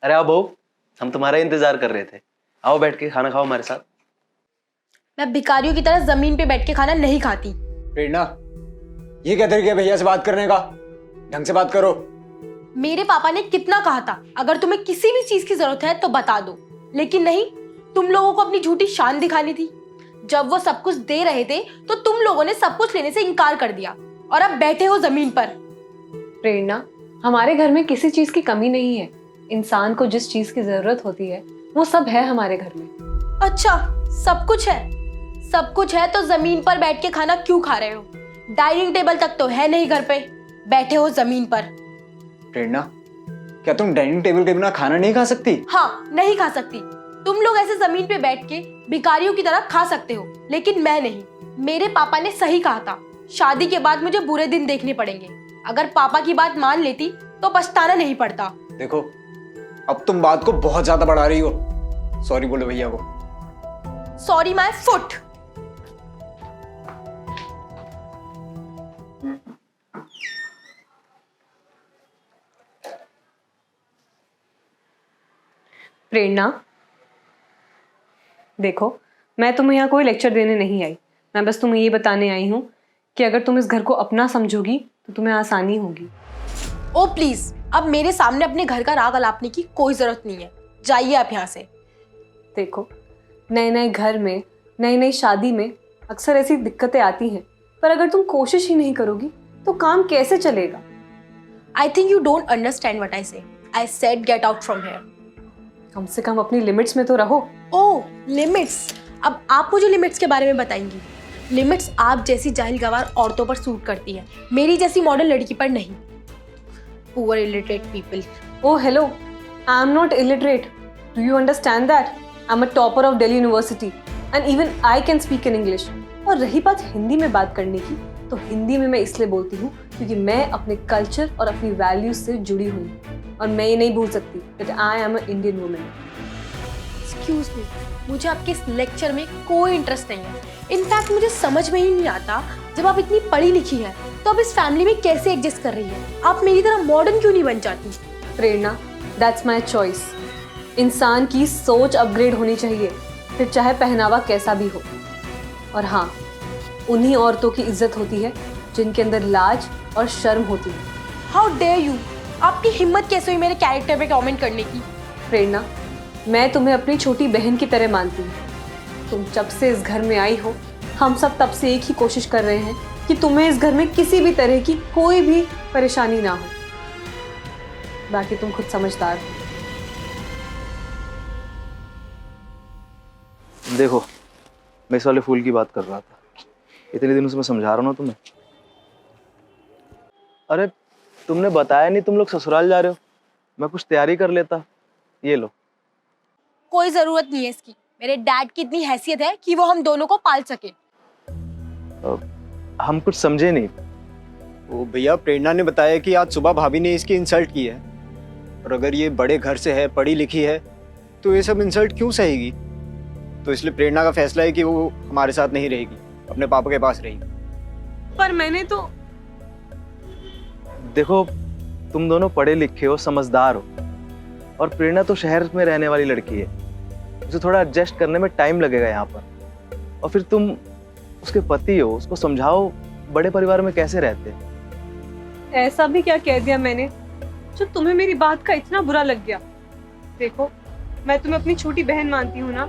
अरे आओ बहू, हम तुम्हारा इंतजार कर रहे थे। आओ बैठ के खाना खाओ हमारे साथ। मैं भिखारियों की तरह जमीन पे बैठ के खाना नहीं खाती। प्रेरणा, ये क्या तरीका है भैया से बात करने का? ढंग से बात करो। मेरे पापा ने कितना कहा था, अगर तुम्हें किसी भी चीज की जरूरत है तो बता दो, लेकिन नहीं, तुम लोगों को अपनी झूठी शान दिखानी थी। जब वो सब कुछ दे रहे थे तो तुम लोगों ने सब कुछ लेने से इनकार कर दिया और अब बैठे हो जमीन पर। प्रेरणा, हमारे घर में किसी चीज की कमी नहीं है। इंसान को जिस चीज की जरूरत होती है वो सब है हमारे घर में। अच्छा, सब कुछ है? सब कुछ है तो जमीन पर बैठ के खाना क्यों खा रहे हो? डाइनिंग टेबल तक तो है नहीं घर पे, बैठे हो जमीन पर। प्रेरणा, क्या तुम डाइनिंग टेबल के बिना खाना नहीं खा सकती? हाँ, नहीं खा सकती। तुम लोग ऐसे जमीन पे बैठ के भिखारियों की तरह खा सकते हो, लेकिन मैं नहीं। मेरे पापा ने सही कहा था, शादी के बाद मुझे बुरे दिन देखने पड़ेंगे। अगर पापा की बात मान लेती तो पछताना नहीं पड़ता। देखो, अब तुम बात को बहुत ज्यादा बढ़ा रही हो। सॉरी बोलो भैया को। Sorry my foot. प्रेरणा, देखो, मैं तुम्हें यहाँ कोई लेक्चर देने नहीं आई। मैं बस तुम्हें ये बताने आई हूँ कि अगर तुम इस घर को अपना समझोगी तो तुम्हें आसानी होगी। ओ प्लीज, अब मेरे सामने अपने घर का राग अलापने की कोई जरूरत नहीं है। जाइए आप यहाँ से। देखो, नए नए घर में, नई नई शादी में अक्सर ऐसी दिक्कतें आती हैं, पर अगर तुम कोशिश ही नहीं करोगी तो काम कैसे चलेगा? I think you don't understand what I say. I said get out from here. कम से कम अपनी लिमिट्स में तो रहो। Oh, limits. अब आप मुझे लिमिट्स के बारे में बताएंगी। लिमिट्स आप जैसी जाहिल गवार औरतों पर सूट करती है, मेरी जैसी मॉडर्न लड़की पर नहीं। Poor illiterate people. Oh, hello. I am not illiterate. Do you understand that? I'm a topper of Delhi University and even I can speak in English. और रही बात हिंदी में बात करने की, तो हिंदी में मैं इसलिए बोलती हूँ क्योंकि मैं अपने कल्चर और अपनी वैल्यूज से जुड़ी हुई हूँ और मैं ये नहीं भूल सकती that I am an Indian woman. Excuse me, मुझे आपके इस लेक्चर में कोई इंटरेस्ट नहीं है। इनफैक्ट मुझे समझ में ही नहीं आता, जब आप इतनी पढ़ी लिखी हैं तो आप इस फैमिली में कैसे एडजस्ट कर रही हैं? आप मेरी तरह मॉडर्न क्यों नहीं बन जाती? प्रेरणा, that's my choice. इंसान की सोच अपग्रेड होनी चाहिए, फिर चाहे पहनावा कैसा भी हो। और हाँ, उन्हीं औरतों की इज्जत होती है जिनके अंदर लाज और शर्म होती है। How dare you! आपकी हिम्मत कैसे हुई मेरे कैरेक्टर पे कमेंट करने की? प्रेरणा, मैं तुम्हें अपनी छोटी बहन की तरह मानती हूँ। तुम जब से इस घर में आई हो, हम सब तब से एक ही कोशिश कर रहे हैं कि तुम्हें इस घर में किसी भी तरह की कोई भी परेशानी ना हो। बाकी तुम खुद समझदार हो। देखो, मैं इस वाले फूल की बात कर रहा था। इतने दिनों से मैं समझा रहा हूँ ना तुम्हें। अरे तुमने बताया नहीं तुम लोग ससुराल जा रहे हो। मैं कुछ तैयारी कर लेता। ये लो। कोई जरूरत नहीं है इसकी। मेरे डैड की इतनी हैसियत है कि वो हम दोनों को पाल सके। हम कुछ समझे नहीं। वो भैया, प्रेरणा ने बताया कि आज सुबह भाभी ने इसकी इंसल्ट की है, और अगर ये बड़े घर से है, पढ़ी लिखी है, तो ये सब इंसल्ट क्यों सहेगी? तो इसलिए प्रेरणा का फैसला है कि वो हमारे साथ नहीं रहेगी, अपने पापा के पास रहेगी। पर मैंने तो देखो, तुम दोनों पढ़े लिखे हो, समझदार हो, और प्रेरणा तो शहर में रहने वाली लड़की है। उसे थोड़ा एडजस्ट करने में टाइम लगेगा यहाँ पर। और फिर तुम उसके पति हो, उसको समझाओ बड़े परिवार में कैसे रहते। ऐसा भी क्या कह दिया मैंने जो तुम्हें मेरी बात का इतना बुरा लग गया? देखो, मैं तुम्हें अपनी छोटी बहन मानती हूँ ना,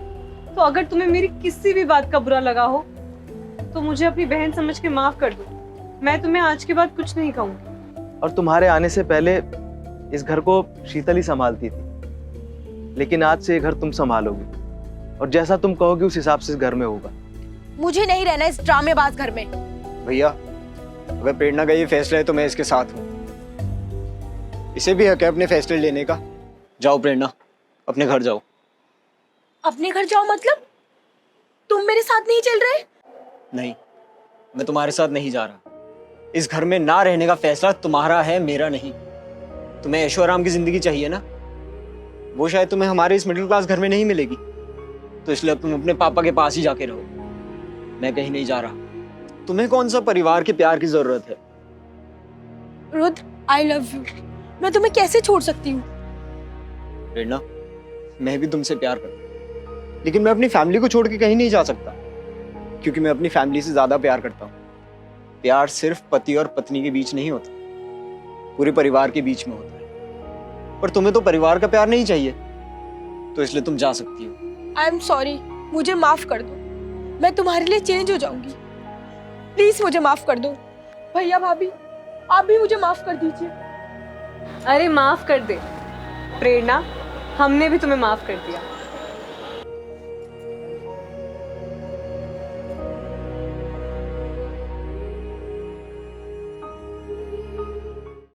तो अगर तुम्हें मेरी किसी भी बात का बुरा लगा हो तो मुझे अपनी बहन समझ के माफ कर दो। मैं तुम्हें आज के बाद कुछ नहीं कहूँगी। और तुम्हारे आने से पहले इस घर को शीतल ही संभालती थी, लेकिन आज से ये घर तुम संभालोगी, और जैसा तुम कहोगी उस हिसाब से इस घर में होगा। मुझे नहीं रहना इस ड्रामेबाज घर में। भैया, अगर प्रेरणा का ये फैसला है तो मैं इसके साथ हूँ। इसे भी हक है अपने फैसले लेने का। जाओ प्रेरणा, अपने घर जाओ। अपने घर जाओ मतलब? तुम मेरे साथ नहीं चल रहे? नहीं, मैं तुम्हारे साथ नहीं जा रहा। इस घर में ना रहने का फैसला तुम्हारा है, मेरा नहीं। तुम्हें ऐशो आराम की जिंदगी चाहिए ना, वो शायद तुम्हें हमारे इस मिडिल क्लास घर में नहीं मिलेगी। तो इसलिए अब तुम अपने पापा के पास ही जाके रहो। मैं कहीं नहीं जा रहा। तुम्हें कौन सा परिवार के प्यार की जरूरत है? Rudra, I love you. मैं तुम्हें कैसे छोड़ सकती हूँ? प्रेरणा, मैं भी तुमसे प्यार करता हूँ, लेकिन मैं अपनी फैमिली को छोड़ के कहीं नहीं जा सकता, क्योंकि मैं अपनी फैमिली से ज्यादा प्यार करता हूँ। प्यार सिर्फ पति और पत्नी के बीच नहीं होता, पूरे परिवार के बीच में होता है। पर तुम्हें तो परिवार का प्यार नहीं चाहिए, तो इसलिए तुम जा सकती हो। आई एम सॉरी, मुझे माफ कर दो, मैं तुम्हारे लिए चेंज हो जाऊंगी। प्लीज मुझे माफ कर दो। भैया भाभी, आप भी मुझे माफ कर दीजिए। अरे माफ कर दे प्रेरणा, हमने भी तुम्हें माफ कर दिया।